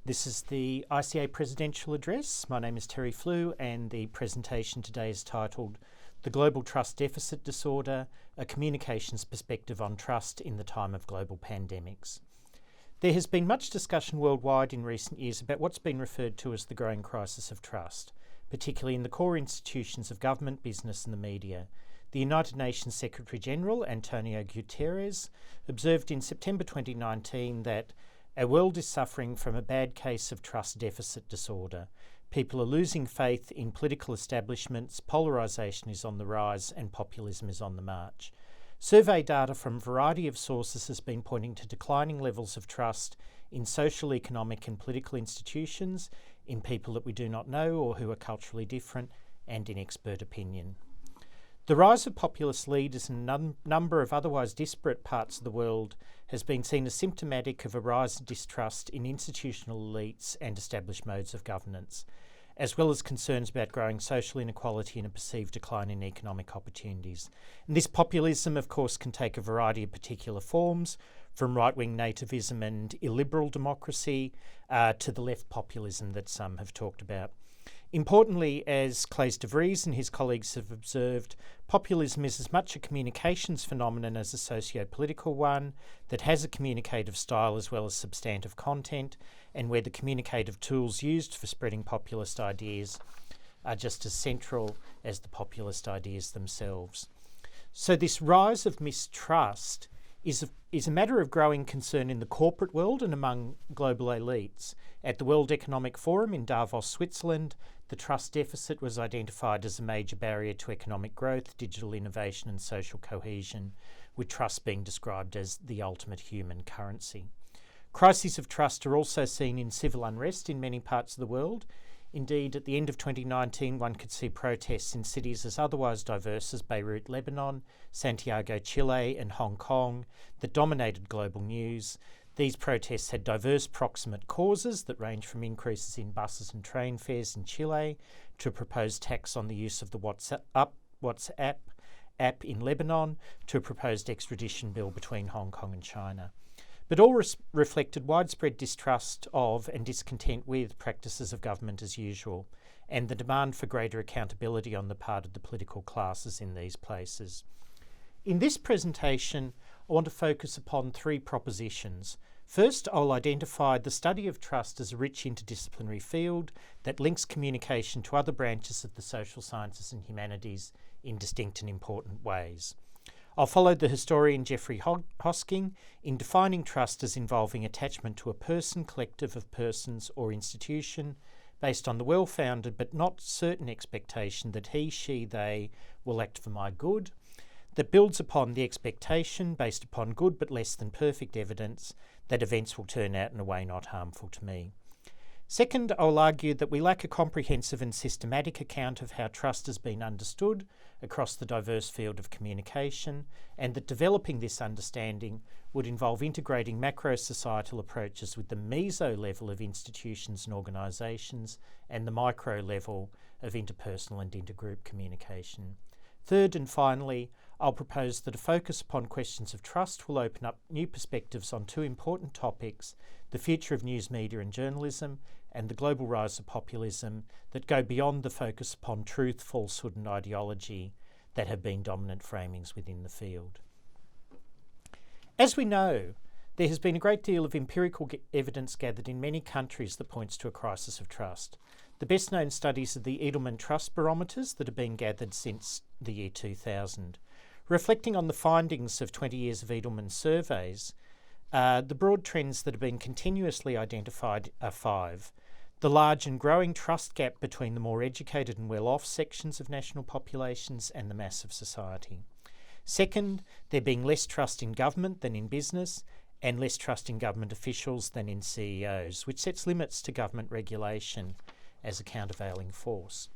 This is the ICA Presidential Address. My name is Terry Flew and the presentation today is titled The Global Trust Deficit Disorder, A Communications Perspective on Trust in the Time of Global Pandemics. There has been much discussion worldwide in recent years about what's been referred to as the growing crisis of trust, particularly in the core institutions of government, business and the media. The United Nations Secretary-General, Antonio Guterres, observed in September 2019 that our world is suffering from a bad case of trust deficit disorder. People are losing faith in political establishments, polarisation is on the rise and populism is on the march. Survey data from a variety of sources has been pointing to declining levels of trust in social, economic and political institutions, in people that we do not know or who are culturally different, and in expert opinion. The rise of populist leaders in a number of otherwise disparate parts of the world has been seen as symptomatic of a rise of distrust in institutional elites and established modes of governance, as well as concerns about growing social inequality and a perceived decline in economic opportunities. And this populism, of course, can take a variety of particular forms, from right-wing nativism and illiberal democracy to the left populism that some have talked about. Importantly, as Claes de Vries and his colleagues have observed, populism is as much a communications phenomenon as a socio-political one that has a communicative style as well as substantive content, and where the communicative tools used for spreading populist ideas are just as central as the populist ideas themselves. So this rise of mistrust is a matter of growing concern in the corporate world and among global elites. At the World Economic Forum in Davos, Switzerland, the trust deficit was identified as a major barrier to economic growth, digital innovation and social cohesion, with trust being described as the ultimate human currency. Crises of trust are also seen in civil unrest in many parts of the world. Indeed, at the end of 2019, one could see protests in cities as otherwise diverse as Beirut, Lebanon, Santiago, Chile, and Hong Kong that dominated global news. These protests had diverse proximate causes that range from increases in buses and train fares in Chile to a proposed tax on the use of the WhatsApp app in Lebanon to a proposed extradition bill between Hong Kong and China. But all reflected widespread distrust of and discontent with practices of government as usual, and the demand for greater accountability on the part of the political classes in these places. In this presentation, I want to focus upon three propositions. First, I'll identify the study of trust as a rich interdisciplinary field that links communication to other branches of the social sciences and humanities in distinct and important ways. I'll follow the historian Jeffrey Hosking in defining trust as involving attachment to a person, collective of persons or institution based on the well-founded but not certain expectation that he, she, they will act for my good, that builds upon the expectation based upon good but less than perfect evidence that events will turn out in a way not harmful to me. Second, I'll argue that we lack a comprehensive and systematic account of how trust has been understood across the diverse field of communication, and that developing this understanding would involve integrating macro-societal approaches with the meso level of institutions and organisations and the micro level of interpersonal and intergroup communication. Third and finally, I'll propose that a focus upon questions of trust will open up new perspectives on two important topics: the future of news media and journalism, and the global rise of populism, that go beyond the focus upon truth, falsehood and ideology that have been dominant framings within the field. As we know, there has been a great deal of empirical evidence gathered in many countries that points to a crisis of trust. The best known studies are the Edelman Trust Barometers that have been gathered since the year 2000. Reflecting on the findings of 20 years of Edelman surveys, the broad trends that have been continuously identified are five. The large and growing trust gap between the more educated and well-off sections of national populations and the mass of society. Second, there being less trust in government than in business, and less trust in government officials than in CEOs, which sets limits to government regulation as a countervailing force.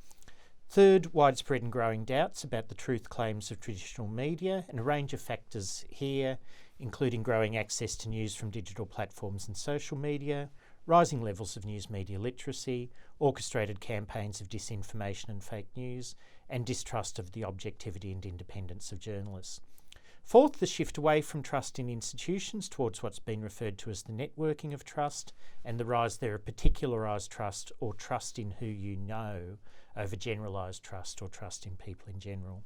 Third, widespread and growing doubts about the truth claims of traditional media, and a range of factors here, including growing access to news from digital platforms and social media, rising levels of news media literacy, orchestrated campaigns of disinformation and fake news, and distrust of the objectivity and independence of journalists. Fourth, the shift away from trust in institutions towards what's been referred to as the networking of trust, and the rise there of particularised trust or trust in who you know over generalised trust or trust in people in general.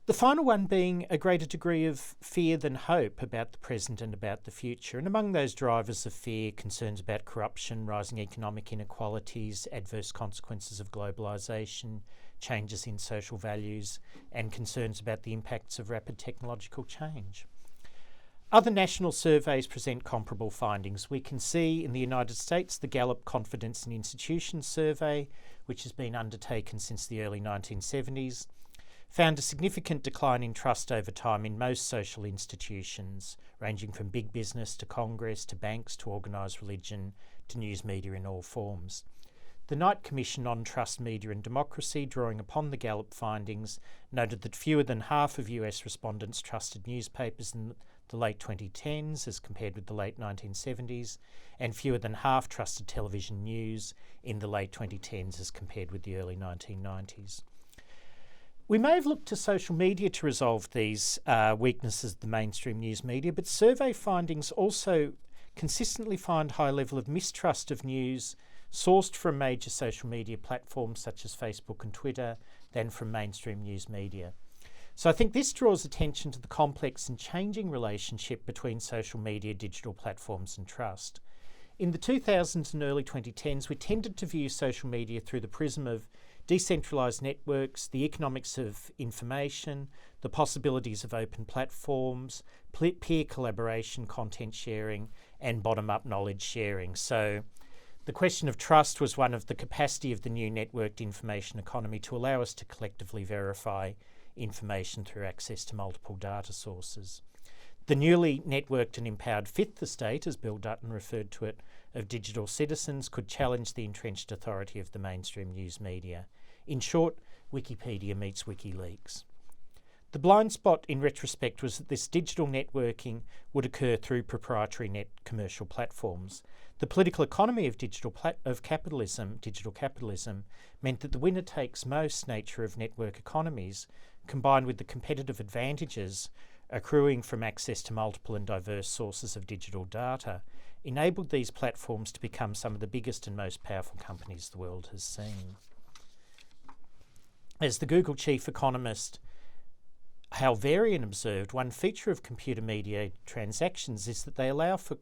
The final one being a greater degree of fear than hope about the present and about the future. And among those drivers of fear, concerns about corruption, rising economic inequalities, adverse consequences of globalisation, changes in social values, and concerns about the impacts of rapid technological change. Other national surveys present comparable findings. We can see in the United States the Gallup Confidence in Institutions survey, which has been undertaken since the early 1970s, found a significant decline in trust over time in most social institutions, ranging from big business to Congress to banks to organised religion to news media in all forms. The Knight Commission on Trust, Media and Democracy, drawing upon the Gallup findings, noted that fewer than half of US respondents trusted newspapers in the late 2010s as compared with the late 1970s, and fewer than half trusted television news in the late 2010s as compared with the early 1990s. We may have looked to social media to resolve these weaknesses of the mainstream news media, but survey findings also consistently find high level of mistrust of news sourced from major social media platforms such as Facebook and Twitter than from mainstream news media. So I think this draws attention to the complex and changing relationship between social media, digital platforms and trust. In the 2000s and early 2010s, we tended to view social media through the prism of decentralised networks, the economics of information, the possibilities of open platforms, peer collaboration, content sharing, and bottom-up knowledge sharing. So the question of trust was one of the capacity of the new networked information economy to allow us to collectively verify information through access to multiple data sources. The newly networked and empowered fifth estate, as Bill Dutton referred to it, of digital citizens could challenge the entrenched authority of the mainstream news media. In short, Wikipedia meets WikiLeaks. The blind spot in retrospect was that this digital networking would occur through proprietary commercial platforms. The political economy of digital capitalism, meant that the winner-takes-most nature of network economies, combined with the competitive advantages accruing from access to multiple and diverse sources of digital data, enabled these platforms to become some of the biggest and most powerful companies the world has seen. As the Google chief economist Hal Varian observed, one feature of computer-mediated transactions is that they allow for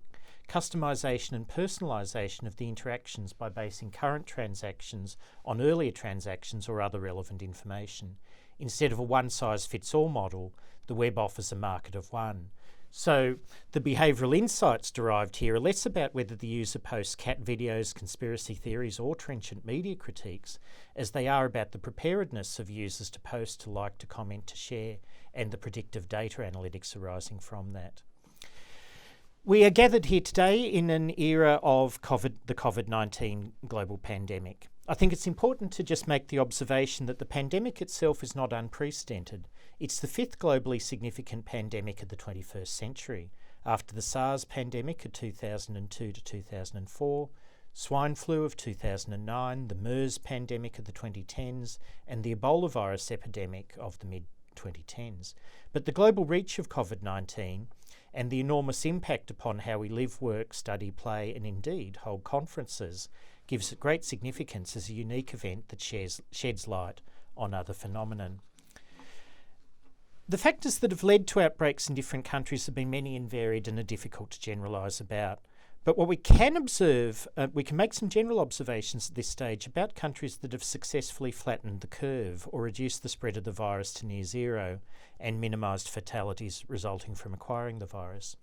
customisation and personalisation of the interactions by basing current transactions on earlier transactions or other relevant information. Instead of a one-size-fits-all model, the web offers a market of one. So the behavioural insights derived here are less about whether the user posts cat videos, conspiracy theories or trenchant media critiques, as they are about the preparedness of users to post, to like, to comment, to share, and the predictive data analytics arising from that. We are gathered here today in an era of the COVID-19 global pandemic. I think it's important to just make the observation that the pandemic itself is not unprecedented. It's the fifth globally significant pandemic of the 21st century, after the SARS pandemic of 2002 to 2004, swine flu of 2009, the MERS pandemic of the 2010s, and the Ebola virus epidemic of the mid-2010s. But the global reach of COVID-19 and the enormous impact upon how we live, work, study, play, and indeed hold conferences gives it great significance as a unique event that sheds light on other phenomenon. The factors that have led to outbreaks in different countries have been many and varied and are difficult to generalise about. But what we can observe, we can make some general observations at this stage about countries that have successfully flattened the curve or reduced the spread of the virus to near zero and minimised fatalities resulting from acquiring the virus.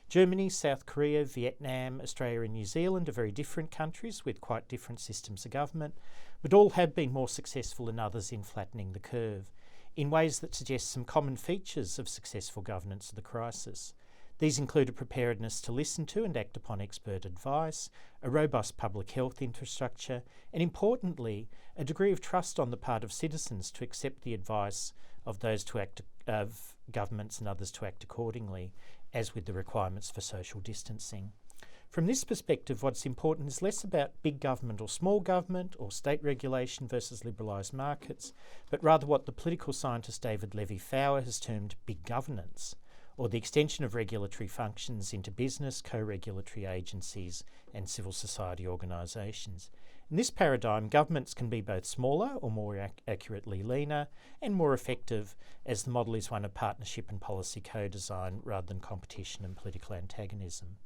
Germany, South Korea, Vietnam, Australia and New Zealand are very different countries with quite different systems of government, but all have been more successful than others in flattening the curve, in ways that suggest some common features of successful governance of the crisis. These include a preparedness to listen to and act upon expert advice, a robust public health infrastructure, and importantly, a degree of trust on the part of citizens to accept the advice of those of governments and others to act accordingly, as with the requirements for social distancing. From this perspective, what's important is less about big government or small government or state regulation versus liberalised markets, but rather what the political scientist David Levy-Fowler has termed big governance, or the extension of regulatory functions into business, co-regulatory agencies and civil society organisations. In this paradigm, governments can be both smaller or more accurately leaner and more effective, as the model is one of partnership and policy co-design rather than competition and political antagonism.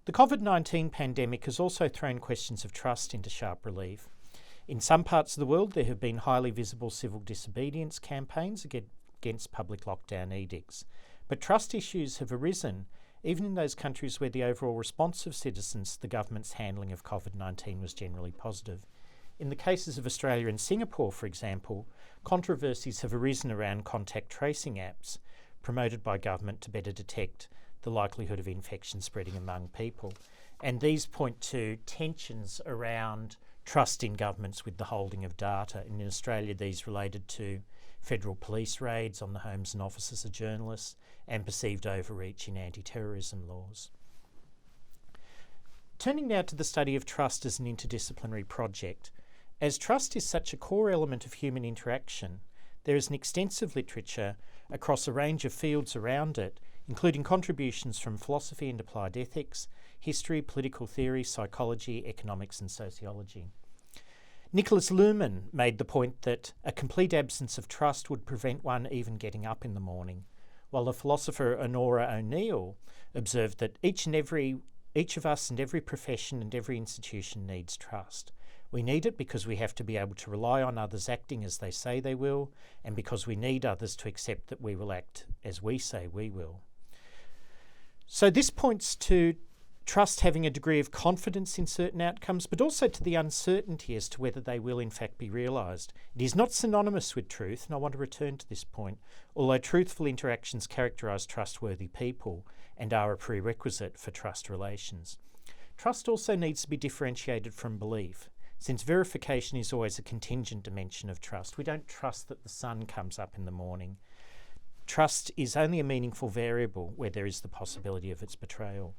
The COVID-19 pandemic has also thrown questions of trust into sharp relief. In some parts of the world, there have been highly visible civil disobedience campaigns against public lockdown edicts. But trust issues have arisen, even in those countries where the overall response of citizens to the government's handling of COVID-19 was generally positive. In the cases of Australia and Singapore, for example, controversies have arisen around contact tracing apps promoted by government to better detect the likelihood of infection spreading among people. And these point to tensions around trust in governments with the holding of data. And in Australia, these related to federal police raids on the homes and offices of journalists and perceived overreach in anti-terrorism laws. Turning now to the study of trust as an interdisciplinary project. As trust is such a core element of human interaction, there is an extensive literature across a range of fields around it, including contributions from philosophy and applied ethics, history, political theory, psychology, economics and sociology. Nicholas Luhmann made the point that a complete absence of trust would prevent one even getting up in the morning, while the philosopher Honora O'Neill observed that each of us and every profession and every institution needs trust. We need it because we have to be able to rely on others acting as they say they will, and because we need others to accept that we will act as we say we will. So this points to trust having a degree of confidence in certain outcomes, but also to the uncertainty as to whether they will in fact be realised. It is not synonymous with truth, and I want to return to this point, although truthful interactions characterise trustworthy people and are a prerequisite for trust relations. Trust also needs to be differentiated from belief. Since verification is always a contingent dimension of trust, we don't trust that the sun comes up in the morning. Trust is only a meaningful variable where there is the possibility of its betrayal.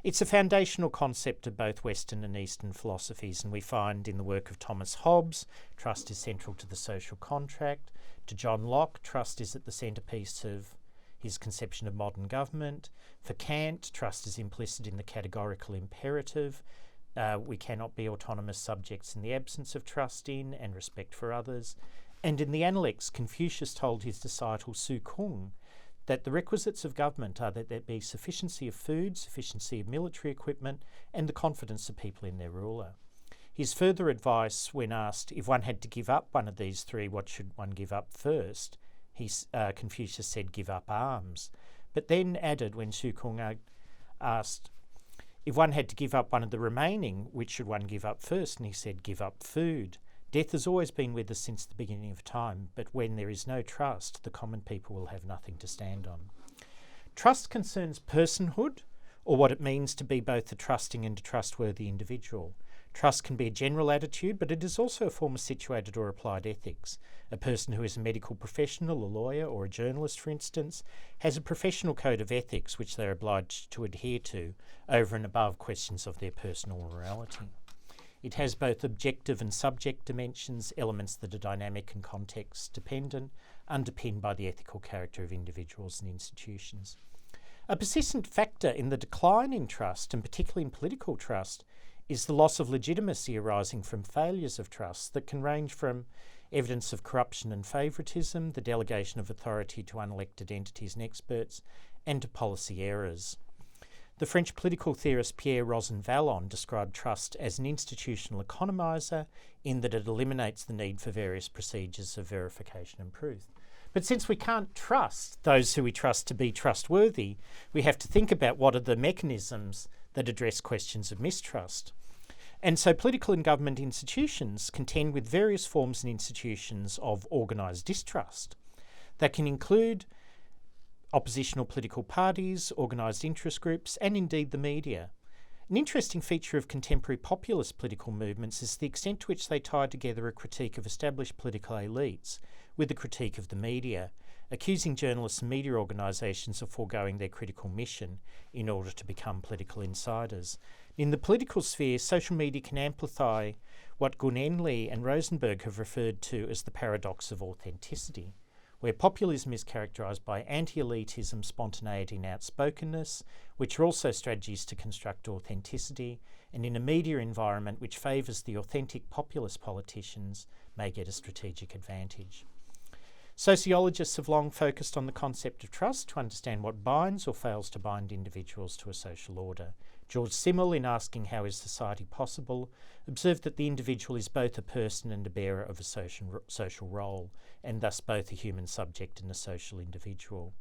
It's a foundational concept of both Western and Eastern philosophies, and we find in the work of Thomas Hobbes, trust is central to the social contract. To John Locke, trust is at the centrepiece of his conception of modern government. For Kant, trust is implicit in the categorical imperative. We cannot be autonomous subjects in the absence of trust in and respect for others. And in the Analects, Confucius told his disciple Su Kung that the requisites of government are that there be sufficiency of food, sufficiency of military equipment, and the confidence of people in their ruler. His further advice, when asked if one had to give up one of these three, what should one give up first? Confucius said, give up arms. But then added, when Su Kung asked if one had to give up one of the remaining, which should one give up first? And he said, give up food. Death has always been with us since the beginning of time, but when there is no trust, the common people will have nothing to stand on. Trust concerns personhood, or what it means to be both a trusting and a trustworthy individual. Trust can be a general attitude, but it is also a form of situated or applied ethics. A person who is a medical professional, a lawyer, or a journalist, for instance, has a professional code of ethics which they are obliged to adhere to over and above questions of their personal morality. It has both objective and subject dimensions, elements that are dynamic and context dependent, underpinned by the ethical character of individuals and institutions. A persistent factor in the decline in trust, and particularly in political trust, is the loss of legitimacy arising from failures of trust that can range from evidence of corruption and favouritism, the delegation of authority to unelected entities and experts, and to policy errors. The French political theorist Pierre Rosanvallon described trust as an institutional economiser in that it eliminates the need for various procedures of verification and proof. But since we can't trust those who we trust to be trustworthy, we have to think about what are the mechanisms that address questions of mistrust. And so political and government institutions contend with various forms and institutions of organised distrust that can include oppositional political parties, organised interest groups, and indeed the media. An interesting feature of contemporary populist political movements is the extent to which they tie together a critique of established political elites with a critique of the media, accusing journalists and media organisations of foregoing their critical mission in order to become political insiders. In the political sphere, social media can amplify what Gunenli and Rosenberg have referred to as the paradox of authenticity, where populism is characterised by anti-elitism, spontaneity and outspokenness, which are also strategies to construct authenticity, and in a media environment which favours the authentic populist politicians may get a strategic advantage. Sociologists have long focused on the concept of trust to understand what binds or fails to bind individuals to a social order. George Simmel, in asking how is society possible, observed that the individual is both a person and a bearer of a social role, and thus both a human subject and a social individual.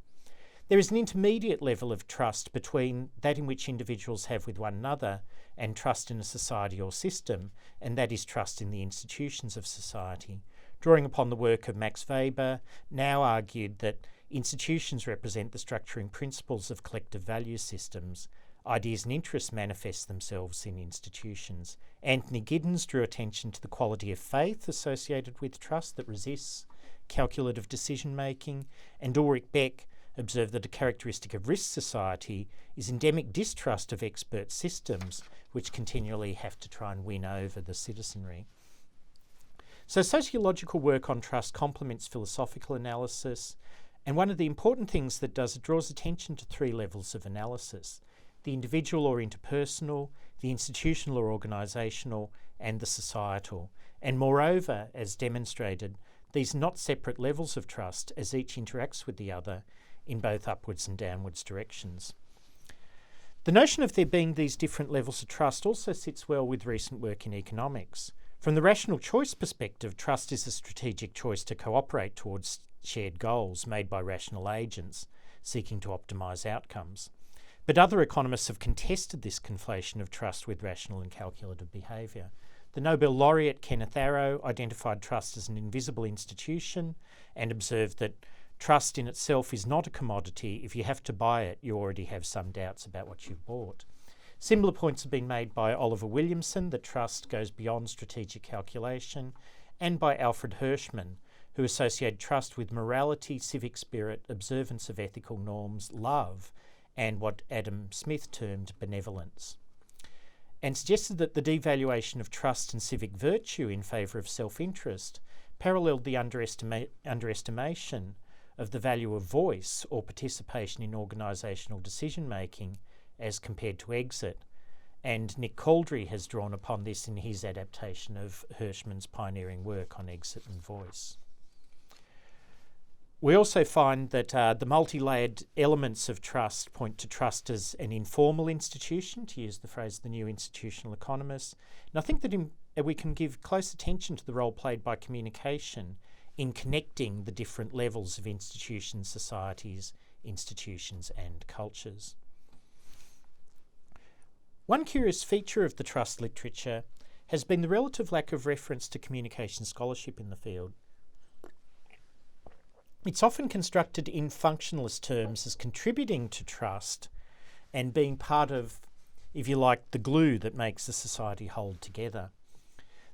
There is an intermediate level of trust between that in which individuals have with one another and trust in a society or system, and that is trust in the institutions of society. Drawing upon the work of Max Weber, now argued that institutions represent the structuring principles of collective value systems. Ideas and interests manifest themselves in institutions. Anthony Giddens drew attention to the quality of faith associated with trust that resists calculative decision-making, and Ulrich Beck observed that a characteristic of risk society is endemic distrust of expert systems, which continually have to try and win over the citizenry. So sociological work on trust complements philosophical analysis, and one of the important things that does, it draws attention to three levels of analysis: the individual or interpersonal, the institutional or organisational, and the societal. And moreover, as demonstrated, these are not separate levels of trust, as each interacts with the other in both upwards and downwards directions. The notion of there being these different levels of trust also sits well with recent work in economics. From the rational choice perspective, trust is a strategic choice to cooperate towards shared goals made by rational agents seeking to optimise outcomes. But other economists have contested this conflation of trust with rational and calculative behaviour. The Nobel laureate Kenneth Arrow identified trust as an invisible institution and observed that trust in itself is not a commodity. If you have to buy it, you already have some doubts about what you've bought. Similar points have been made by Oliver Williamson that trust goes beyond strategic calculation, and by Alfred Hirschman, who associated trust with morality, civic spirit, observance of ethical norms, love, and what Adam Smith termed benevolence, and suggested that the devaluation of trust and civic virtue in favour of self-interest paralleled the underestimation of the value of voice or participation in organisational decision-making as compared to exit. And Nick Caldry has drawn upon this in his adaptation of Hirschman's pioneering work on exit and voice. We also find that the multi-layered elements of trust point to trust as an informal institution, to use the phrase of the new institutional economists. And I think that we can give close attention to the role played by communication in connecting the different levels of institutions, societies, institutions and cultures. One curious feature of the trust literature has been the relative lack of reference to communication scholarship in the field. It's often constructed in functionalist terms as contributing to trust and being part of, if you like, the glue that makes the society hold together.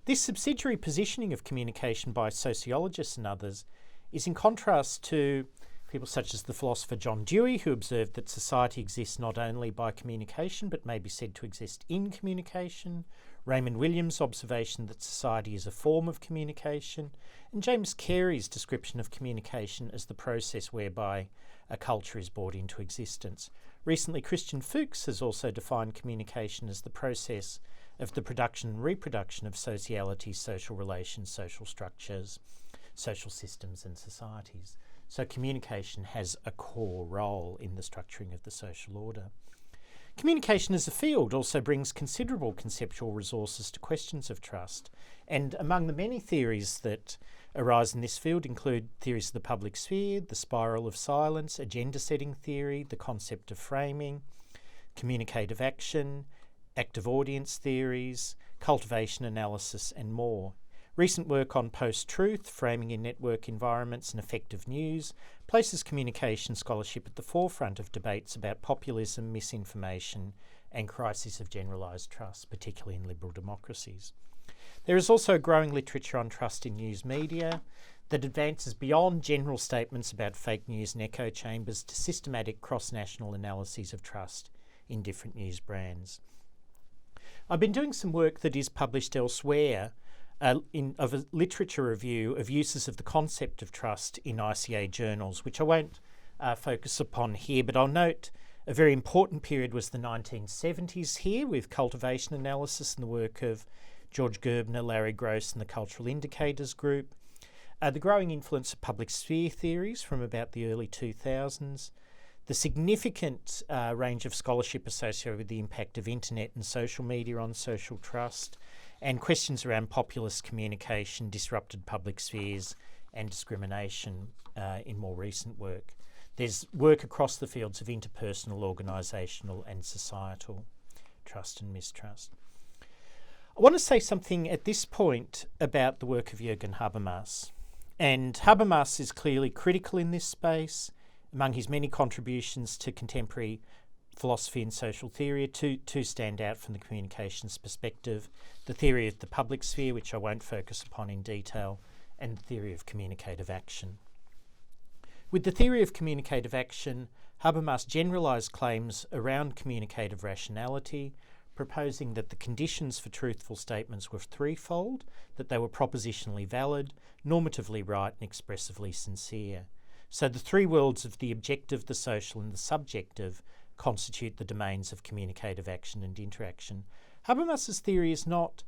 This subsidiary positioning of communication by sociologists and others is in contrast to people such as the philosopher John Dewey, who observed that society exists not only by communication but may be said to exist in communication, Raymond Williams' observation that society is a form of communication, and James Carey's description of communication as the process whereby a culture is brought into existence. Recently, Christian Fuchs has also defined communication as the process of the production and reproduction of sociality, social relations, social structures, social systems and societies. So communication has a core role in the structuring of the social order. Communication as a field also brings considerable conceptual resources to questions of trust, and among the many theories that arise in this field include theories of the public sphere, the spiral of silence, agenda setting theory, the concept of framing, communicative action, active audience theories, cultivation analysis, and more. Recent work on post-truth, framing in network environments and effective news places communication scholarship at the forefront of debates about populism, misinformation, and crises of generalised trust, particularly in liberal democracies. There is also a growing literature on trust in news media. that advances beyond general statements about fake news and echo chambers to systematic cross-national analyses of trust in different news brands. I've been doing some work that is published elsewhere of a literature review of uses of the concept of trust in ICA journals, which I won't focus upon here, but I'll note a very important period was the 1970s here, with cultivation analysis and the work of George Gerbner, Larry Gross and the Cultural Indicators Group. The growing influence of public sphere theories from about the early 2000s. The significant range of scholarship associated with the impact of internet and social media on social trust, and questions around populist communication, disrupted public spheres and discrimination in more recent work. There's work across the fields of interpersonal, organisational and societal trust and mistrust. I want to say something at this point about the work of Jürgen Habermas. And Habermas is clearly critical in this space. Among his many contributions to contemporary philosophy and social theory, two stand out from the communications perspective: the theory of the public sphere, which I won't focus upon in detail, and the theory of communicative action. With the theory of communicative action, Habermas generalised claims around communicative rationality, proposing that the conditions for truthful statements were threefold: that they were propositionally valid, normatively right and expressively sincere. So the three worlds of the objective, the social and the subjective constitute the domains of communicative action and interaction. Habermas's theory is not,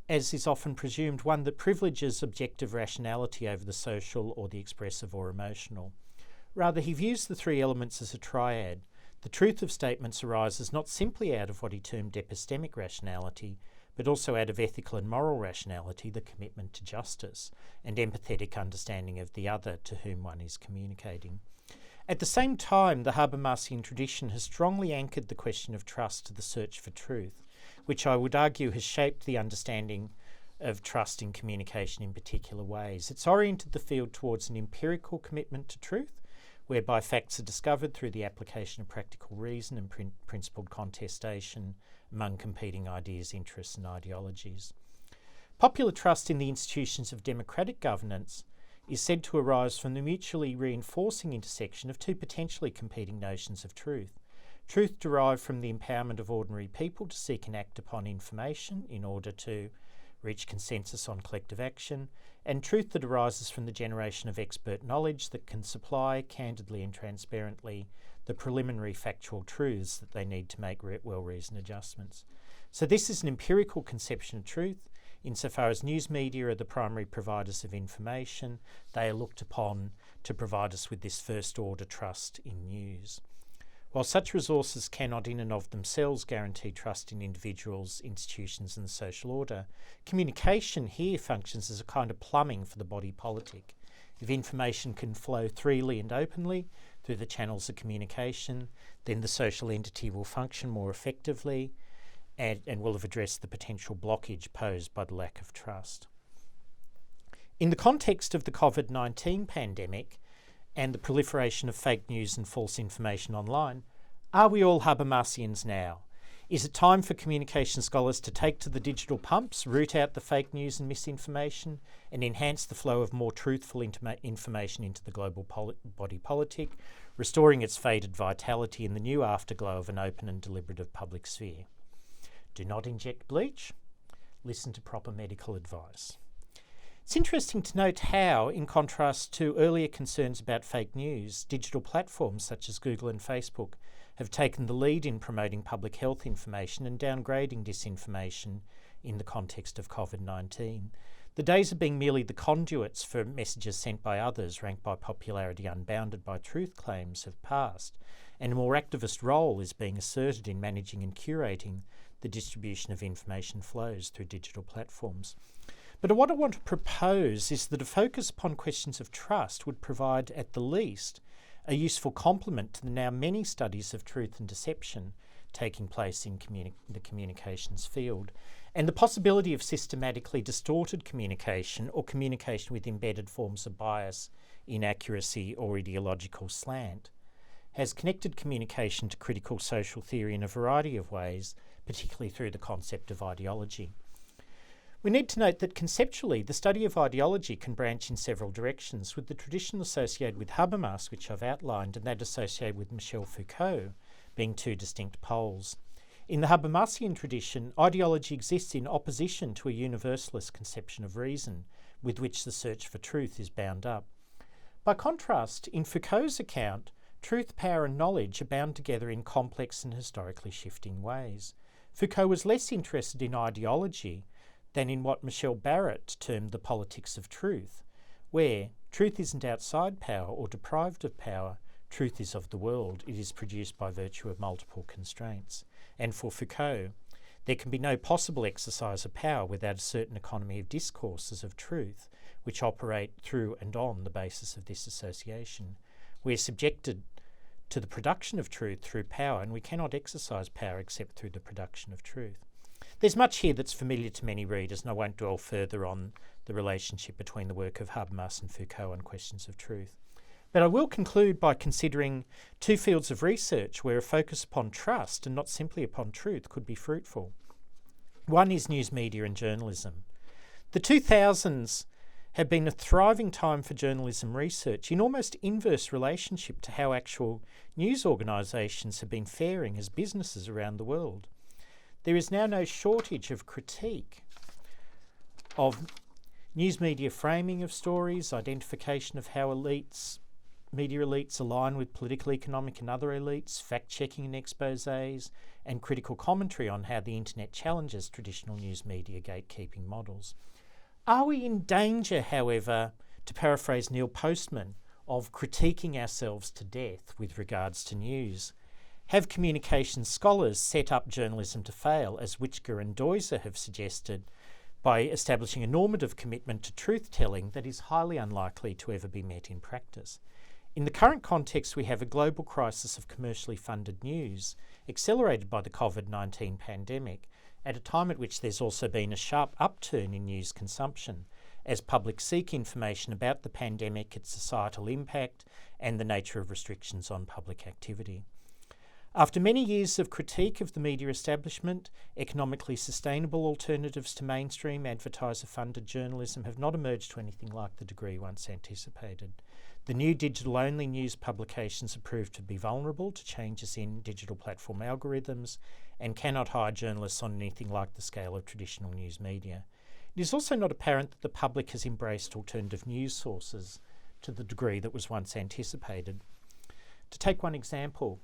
as is often presumed, one that privileges objective rationality over the social or the expressive or emotional. Rather, he views the three elements as a triad. The truth of statements arises not simply out of what he termed epistemic rationality, but also out of ethical and moral rationality, the commitment to justice, and empathetic understanding of the other to whom one is communicating. At the same time, the Habermasian tradition has strongly anchored the question of trust to the search for truth, which I would argue has shaped the understanding of trust in communication in particular ways. It's oriented the field towards an empirical commitment to truth, whereby facts are discovered through the application of practical reason and principled contestation among competing ideas, interests and ideologies. Popular trust in the institutions of democratic governance is said to arise from the mutually reinforcing intersection of two potentially competing notions of truth. Truth derived from the empowerment of ordinary people to seek and act upon information in order to reach consensus on collective action, and truth that arises from the generation of expert knowledge that can supply, candidly and transparently, the preliminary factual truths that they need to make well-reasoned adjustments. So this is an empirical conception of truth. Insofar as news media are the primary providers of information, they are looked upon to provide us with this first-order trust in news. While such resources cannot in and of themselves guarantee trust in individuals, institutions and the social order, communication here functions as a kind of plumbing for the body politic. If information can flow freely and openly through the channels of communication, then the social entity will function more effectively and will have addressed the potential blockage posed by the lack of trust. In the context of the COVID-19 pandemic and the proliferation of fake news and false information online, are we all Habermasians now? Is it time for communication scholars to take to the digital pumps, root out the fake news and misinformation, and enhance the flow of more truthful information into the global body politic, restoring its faded vitality in the new afterglow of an open and deliberative public sphere? Do not inject bleach. Listen to proper medical advice. It's interesting to note how, in contrast to earlier concerns about fake news, digital platforms such as Google and Facebook have taken the lead in promoting public health information and downgrading disinformation in the context of COVID-19. The days of being merely the conduits for messages sent by others, ranked by popularity unbounded by truth claims, have passed, and a more activist role is being asserted in managing and curating the distribution of information flows through digital platforms. But what I want to propose is that a focus upon questions of trust would provide, at the least, a useful complement to the now many studies of truth and deception taking place in the communications field, and the possibility of systematically distorted communication or communication with embedded forms of bias, inaccuracy or ideological slant has connected communication to critical social theory in a variety of ways, particularly through the concept of ideology. We need to note that conceptually, the study of ideology can branch in several directions, with the tradition associated with Habermas, which I've outlined, and that associated with Michel Foucault, being two distinct poles. In the Habermasian tradition, ideology exists in opposition to a universalist conception of reason, with which the search for truth is bound up. By contrast, in Foucault's account, truth, power and knowledge are bound together in complex and historically shifting ways. Foucault was less interested in ideology than in what Michel Barrett termed the politics of truth, where truth isn't outside power or deprived of power, truth is of the world, it is produced by virtue of multiple constraints. And for Foucault, there can be no possible exercise of power without a certain economy of discourses of truth, which operate through and on the basis of this association. We are subjected to the production of truth through power, and we cannot exercise power except through the production of truth. There's much here that's familiar to many readers, and I won't dwell further on the relationship between the work of Habermas and Foucault on questions of truth. But I will conclude by considering two fields of research where a focus upon trust and not simply upon truth could be fruitful. One is news media and journalism. The 2000s have been a thriving time for journalism research in almost inverse relationship to how actual news organisations have been faring as businesses around the world. There is now no shortage of critique of news media framing of stories, identification of how media elites align with political, economic and other elites, fact-checking and exposés, and critical commentary on how the internet challenges traditional news media gatekeeping models. Are we in danger, however, to paraphrase Neil Postman, of critiquing ourselves to death with regards to news? Have communication scholars set up journalism to fail, as Whitger and Deuser have suggested, by establishing a normative commitment to truth-telling that is highly unlikely to ever be met in practice? In the current context, we have a global crisis of commercially funded news, accelerated by the COVID-19 pandemic, at a time at which there's also been a sharp upturn in news consumption, as public seek information about the pandemic, its societal impact, and the nature of restrictions on public activity. After many years of critique of the media establishment, economically sustainable alternatives to mainstream advertiser-funded journalism have not emerged to anything like the degree once anticipated. The new digital-only news publications are proved to be vulnerable to changes in digital platform algorithms and cannot hire journalists on anything like the scale of traditional news media. It is also not apparent that the public has embraced alternative news sources to the degree that was once anticipated. To take one example,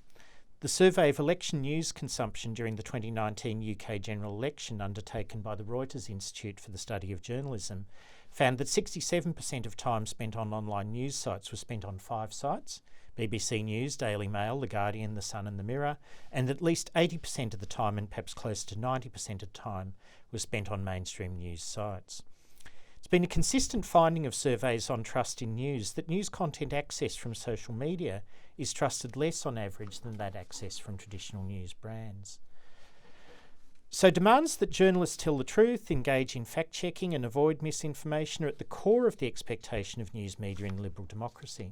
the survey of election news consumption during the 2019 UK general election undertaken by the Reuters Institute for the Study of Journalism found that 67% of time spent on online news sites was spent on 5 sites: BBC News, Daily Mail, The Guardian, The Sun and The Mirror, and at least 80% of the time, and perhaps close to 90% of time, was spent on mainstream news sites. It's been a consistent finding of surveys on trust in news that news content accessed from social media is trusted less on average than that accessed from traditional news brands. So demands that journalists tell the truth, engage in fact-checking and avoid misinformation are at the core of the expectation of news media in liberal democracy.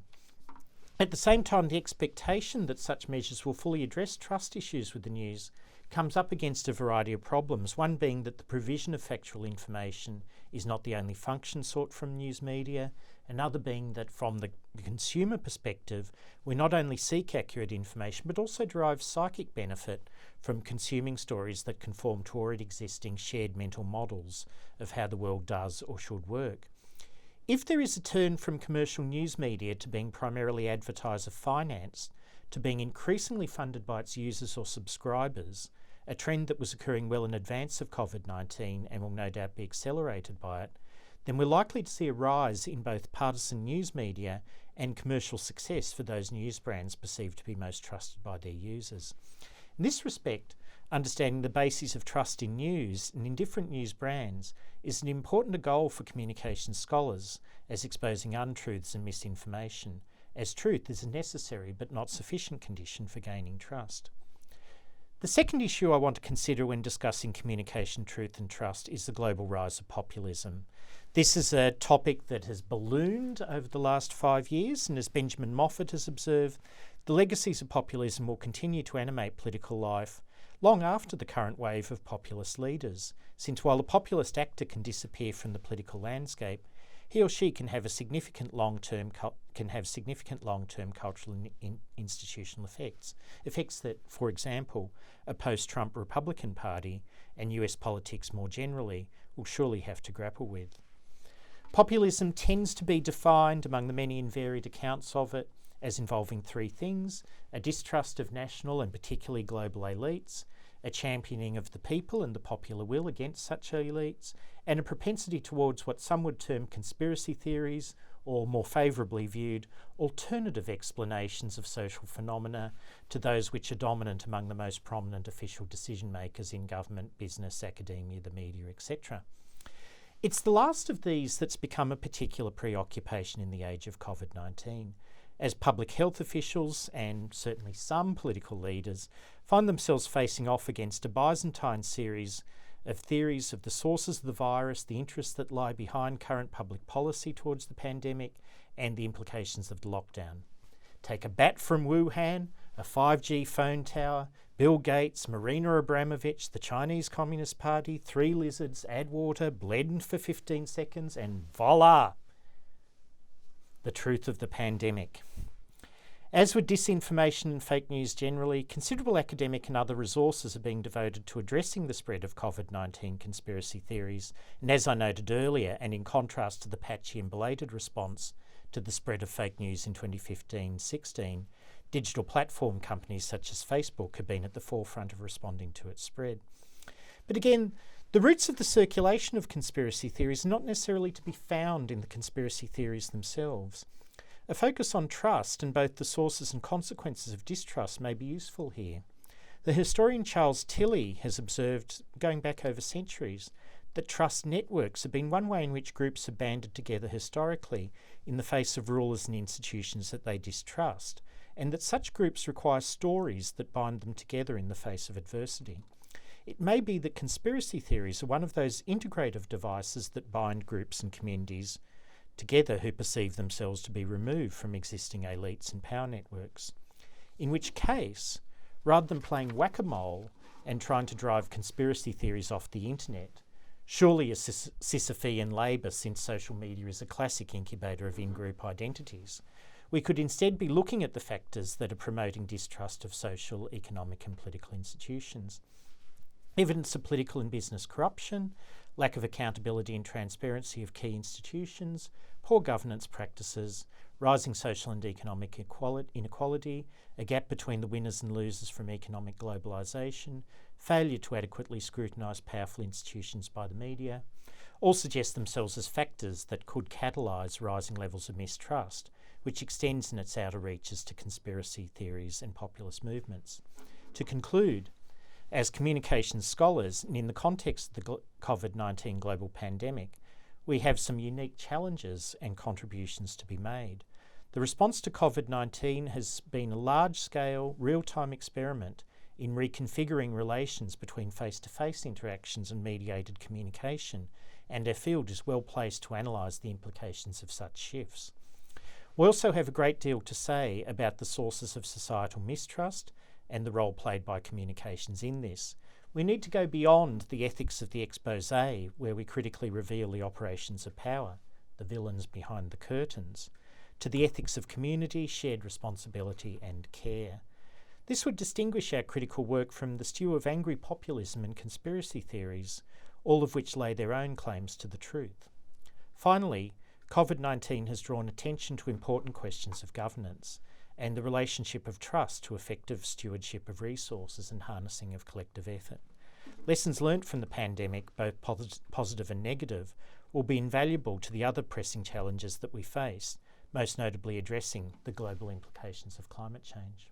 At the same time, the expectation that such measures will fully address trust issues with the news comes up against a variety of problems, one being that the provision of factual information is not the only function sought from news media, another being that from the consumer perspective, we not only seek accurate information but also derive psychic benefit from consuming stories that conform to already existing shared mental models of how the world does or should work. If there is a turn from commercial news media to being primarily advertiser-financed to being increasingly funded by its users or subscribers, a trend that was occurring well in advance of COVID-19 and will no doubt be accelerated by it, then we're likely to see a rise in both partisan news media and commercial success for those news brands perceived to be most trusted by their users. In this respect, understanding the bases of trust in news and in different news brands is an important goal for communication scholars, as exposing untruths and misinformation, as truth is a necessary but not sufficient condition for gaining trust. The second issue I want to consider when discussing communication, truth and trust is the global rise of populism. This is a topic that has ballooned over the last 5 years, and as Benjamin Moffat has observed, the legacies of populism will continue to animate political life long after the current wave of populist leaders, since while a populist actor can disappear from the political landscape, he or she can have significant long-term cultural and institutional effects that, for example, a post-Trump Republican Party and US politics more generally will surely have to grapple with. Populism tends to be defined, among the many and varied accounts of it, as involving three things: a distrust of national and particularly global elites, a championing of the people and the popular will against such elites, and a propensity towards what some would term conspiracy theories, or more favourably viewed, alternative explanations of social phenomena to those which are dominant among the most prominent official decision makers in government, business, academia, the media, etc. It's the last of these that's become a particular preoccupation in the age of COVID-19, as public health officials and certainly some political leaders find themselves facing off against a Byzantine series of theories of the sources of the virus, the interests that lie behind current public policy towards the pandemic, and the implications of the lockdown. Take a bat from Wuhan, a 5G phone tower, Bill Gates, Marina Abramovich, the Chinese Communist Party, 3 lizards, add water, blend for 15 seconds, and voila! The truth of the pandemic. As with disinformation and fake news generally, considerable academic and other resources are being devoted to addressing the spread of COVID-19 conspiracy theories, and as I noted earlier, and in contrast to the patchy and belated response to the spread of fake news in 2015-16, digital platform companies such as Facebook have been at the forefront of responding to its spread. But again, the roots of the circulation of conspiracy theories are not necessarily to be found in the conspiracy theories themselves. A focus on trust and both the sources and consequences of distrust may be useful here. The historian Charles Tilley has observed, going back over centuries, that trust networks have been one way in which groups have banded together historically in the face of rulers and institutions that they distrust, and that such groups require stories that bind them together in the face of adversity. It may be that conspiracy theories are one of those integrative devices that bind groups and communities together who perceive themselves to be removed from existing elites and power networks. In which case, rather than playing whack-a-mole and trying to drive conspiracy theories off the internet, surely a Sisyphean labour, since social media is a classic incubator of in-group identities, we could instead be looking at the factors that are promoting distrust of social, economic and political institutions. Evidence of political and business corruption, lack of accountability and transparency of key institutions, poor governance practices, rising social and economic inequality, a gap between the winners and losers from economic globalisation, failure to adequately scrutinise powerful institutions by the media, all suggest themselves as factors that could catalyse rising levels of mistrust, which extends in its outer reaches to conspiracy theories and populist movements. To conclude, as communications scholars, and in the context of the COVID-19 global pandemic, we have some unique challenges and contributions to be made. The response to COVID-19 has been a large-scale, real-time experiment in reconfiguring relations between face-to-face interactions and mediated communication, and our field is well placed to analyse the implications of such shifts. We also have a great deal to say about the sources of societal mistrust and the role played by communications in this. We need to go beyond the ethics of the expose, where we critically reveal the operations of power, the villains behind the curtains, to the ethics of community, shared responsibility and care. This would distinguish our critical work from the stew of angry populism and conspiracy theories, all of which lay their own claims to the truth. Finally, COVID-19 has drawn attention to important questions of governance and the relationship of trust to effective stewardship of resources and harnessing of collective effort. Lessons learnt from the pandemic, both positive and negative, will be invaluable to the other pressing challenges that we face, most notably addressing the global implications of climate change.